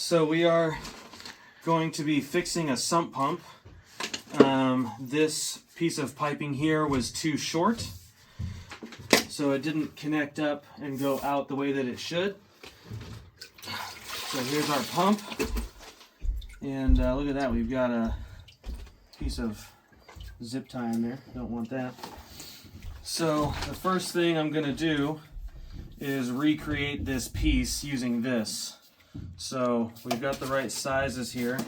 So we are going to be fixing a sump pump. This piece of piping here was too short, so it didn't connect up and go out the way that it should. So here's our pump, and look at that, we've got a piece of zip tie in there, don't want that. So the first thing I'm going to do is recreate this piece using this. So we've got the right sizes here.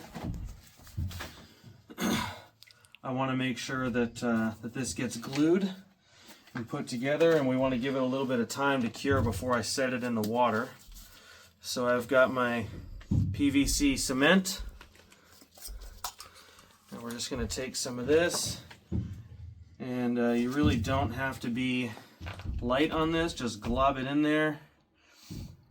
I want to make sure that, that this gets glued and put together, and we want to give it a little bit of time to cure before I set it in the water. So I've got my PVC cement, and we're just going to take some of this, and you really don't have to be light on this, just glob it in there.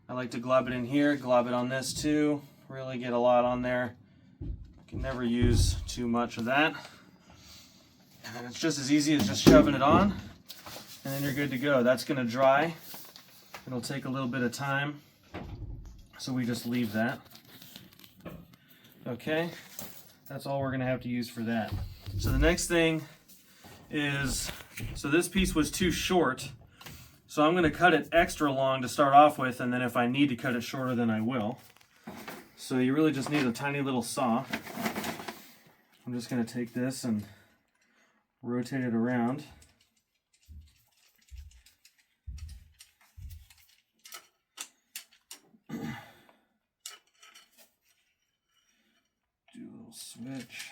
I like to glob it in here, glob it on this too, really get a lot on there. You can never use too much of that. And it's just as easy as just shoving it on, and then you're good to go. That's going to dry. It'll take a little bit of time, so we just leave that. Okay, that's all we're going to have to use for that. So the next thing is, so this piece was too short, so I'm going to cut it extra long to start off with, and then if I need to cut it shorter, then I will. So you really just need a tiny little saw. I'm just going to take this and rotate it around. Do a little switch.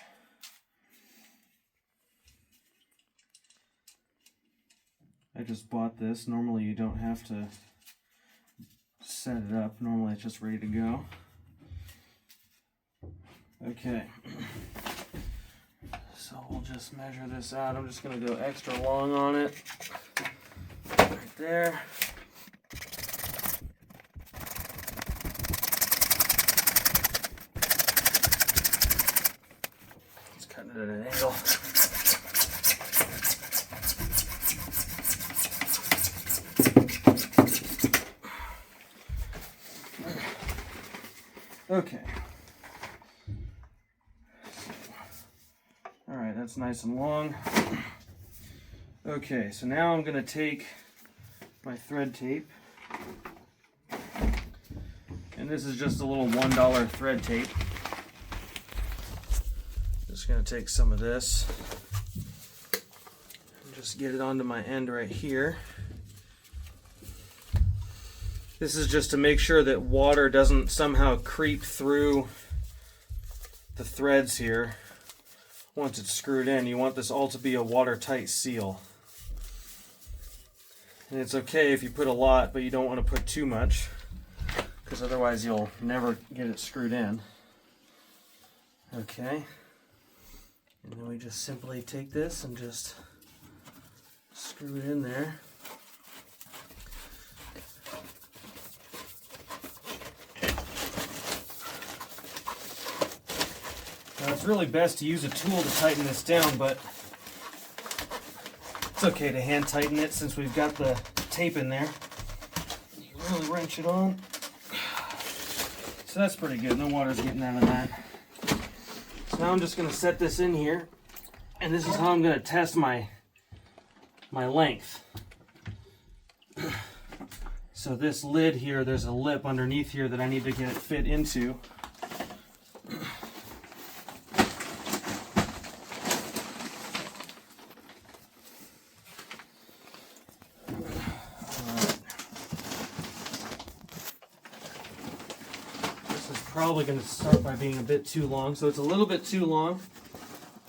I just bought this. Normally you don't have to set it up. Normally it's just ready to go. Okay. So we'll just measure this out. I'm just going to go extra long on it. Right there. Just cutting it at an angle. Okay. Alright, that's nice and long. Okay, so now I'm going to take my thread tape. And this is just a little $1 thread tape. Just going to take some of this and just get it onto my end right here. This is just to make sure that water doesn't somehow creep through the threads here. Once it's screwed in, you want this all to be a watertight seal. And it's okay if you put a lot, but you don't want to put too much, because otherwise you'll never get it screwed in. Okay. And then we just simply take this and just screw it in there. Now it's really best to use a tool to tighten this down, but it's okay to hand tighten it since we've got the tape in there. You can really wrench it on. So that's pretty good, no water's getting out of that. So now I'm just going to set this in here, and this is how I'm going to test my length. So this lid here, there's a lip underneath here that I need to get it fit into. Probably going to start by being a bit too long, so it's a little bit too long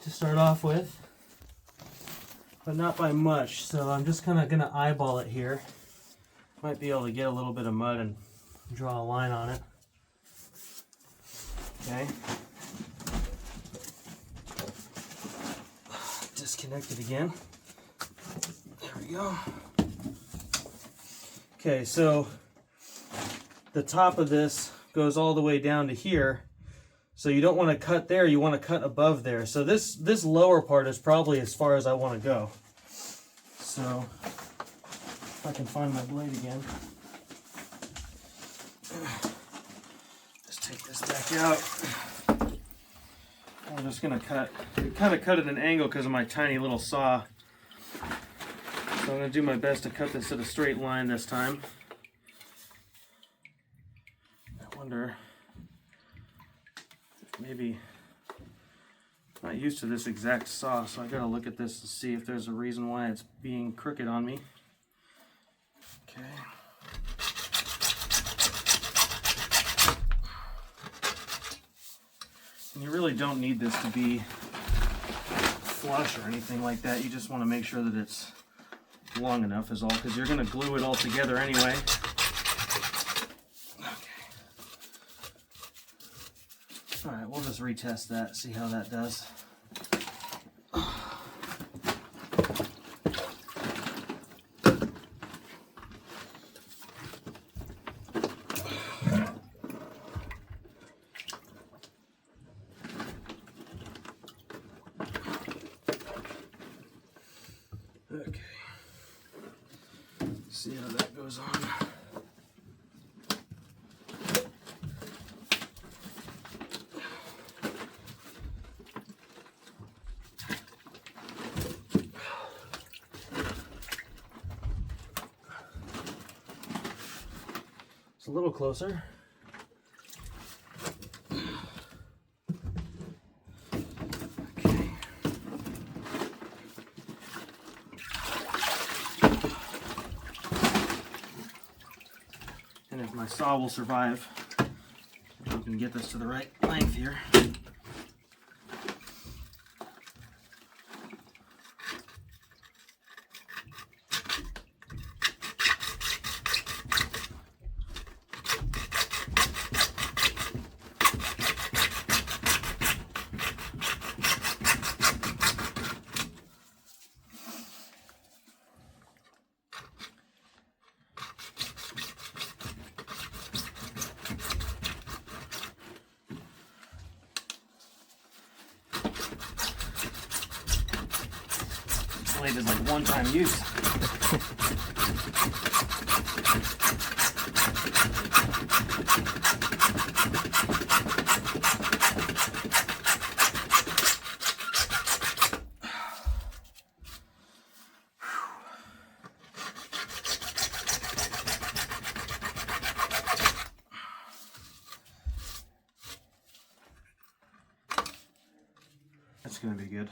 to start off with, but not by much. So I'm just kind of going to eyeball it here. Might be able to get a little bit of mud and draw a line on it. Okay. Disconnect it again. There we go. Okay, so the top of this goes all the way down to here, so you don't want to cut there, you want to cut above there. So this lower part is probably as far as I want to go. So if I can find my blade again, just Take this back out. I'm just gonna cut at an angle because of my tiny little saw. So I'm gonna do my best to cut this at a straight line this time. I wonder if maybe I'm not used to this exact saw, so I gotta look at this to see if there's a reason why it's being crooked on me. Okay. And you really don't need this to be flush or anything like that. You just want to make sure that it's long enough is all, because you're going to glue it all together anyway. Okay. Alright, we'll just retest that, see how that does. Okay, see how that goes on. It's a little closer. And if my saw will survive, we can get this to the right length here. Blade is like one-time use. That's going to be good.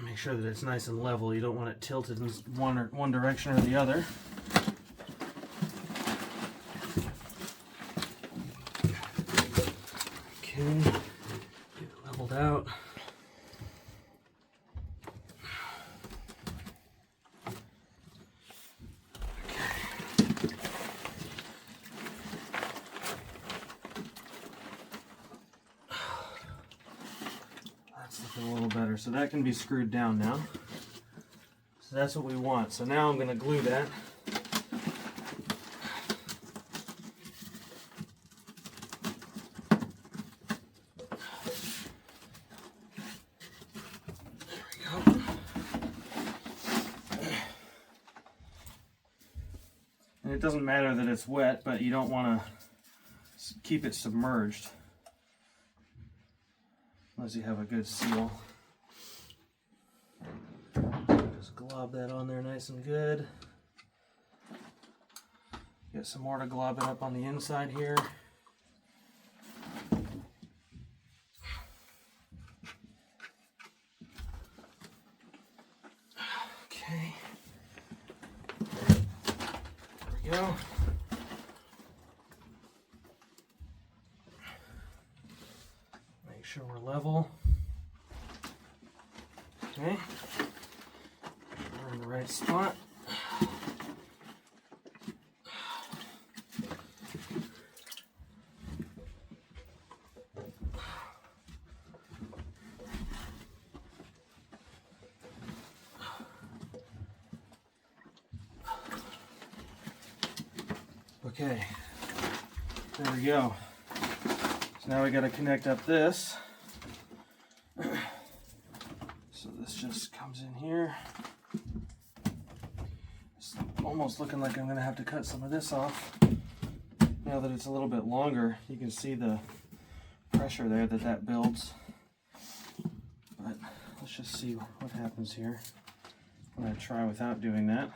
Make sure that it's nice and level. You don't want it tilted in one direction or the other. Okay, get it leveled out. A little better, so that can be screwed down now. So that's what we want. So now I'm going to glue that. There we go. And it doesn't matter that it's wet, but you don't want to keep it submerged unless you have a good seal. Just glob that on there nice and good. Get some more to glob it up on the inside here. Okay. There we go. Make sure we're level. Okay. We're in the right spot. Okay, there we go. So now we got to connect up this. So this just comes in here. It's almost looking like I'm going to have to cut some of this off. Now that it's a little bit longer, you can see the pressure there that builds. But let's just see what happens here. I'm going to try without doing that.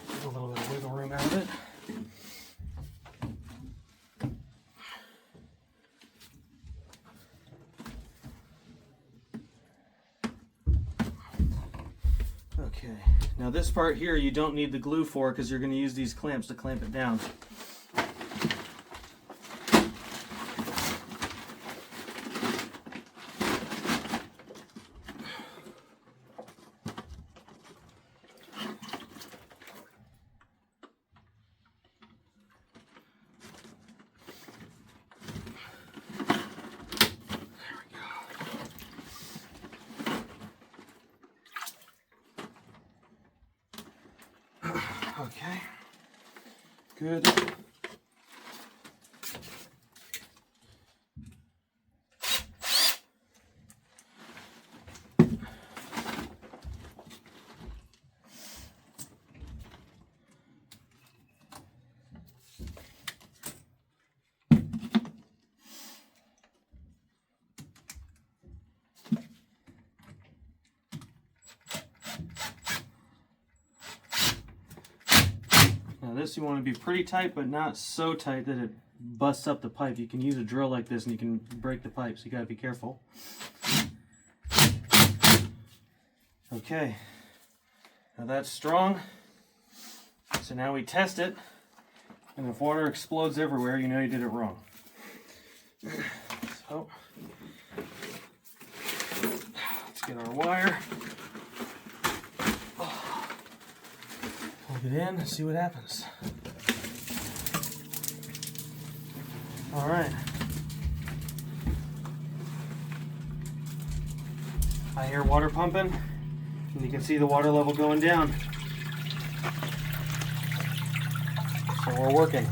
Get a little bit of wiggle room out of it. Okay, now this part here you don't need the glue for because you're going to use these clamps to clamp it down. Okay, good. Now this you want to be pretty tight, but not so tight that it busts up the pipe. You can use a drill like this and you can break the pipe, so you gotta be careful. Okay, now that's strong. So now we test it, and if water explodes everywhere, you know you did it wrong. So, let's get our wire. Plug it in and see what happens. All right. I hear water pumping, and you can see the water level going down. So we're working.